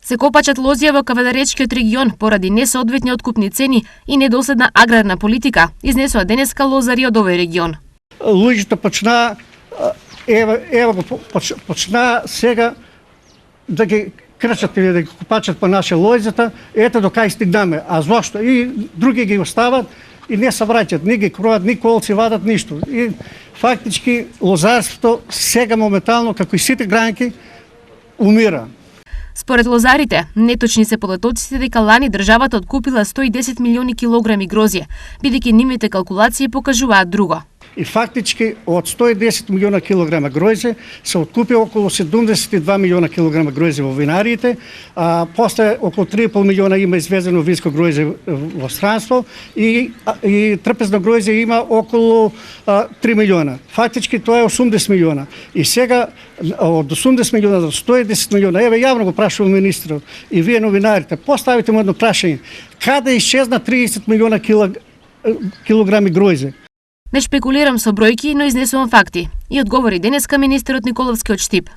Се копачат лозија во кавадаречкиот регион поради несоодветни откупни цени и недоследна аграрна политика, изнесоа денеска лозари од овој регион. Луѓето почна сега да ги крчат или да ги копачат по наша лозата, ето до кај стигнаме. А зошто? И други ги остават и не се враќат, ни ги кројат, ни колци вадат, ништо. И фактички лозарството сега моментално, како и сите гранки, умира. Според лозарите, неточни се податоците дека лани државата откупила 110 милиони килограми грозје, бидејќи нивните калкулации покажуваат друго. И фактички од 110 милиона килограма гројзе се откупи околу 72 милиона килограма гројзе во винариите, а после околу 3,5 милиона има извезено винско гројзе во странство и трпезно гројзе има околу 3 милиона. Фактички тоа е 80 милиона. И сега од 80 милиона до 110 милиона, еве јавно го прашувам министерот и вие новинарите, поставите му едно прашање. Каде исчезна 30 милиона килограми гројзе? Не шпекулирам со бројки, но изнесувам факти, и одговори денеска министерот Николовски од Штип.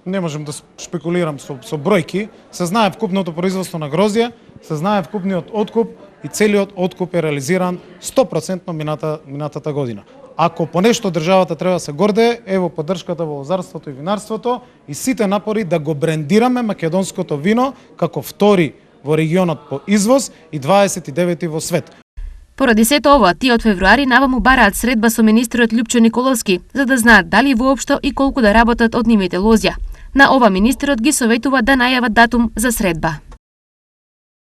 Не можем да шпекулирам со бројки, се знае вкупното производство на грозје, се знае вкупниот откуп и целиот откуп е реализиран 100% минатата година. Ако по нешто државата треба да се гордее, ево поддршката во лозарството и винарството и сите напори да го брендираме македонското вино како втори во регионот по извоз и 29 во свет. Поради сето ова, тие од февруари наваму бараат средба со министерот Љупчо Николовски, за да знаат дали воопшто и колку да работат од нивните лозја. На ова министерот ги советува да најават датум за средба.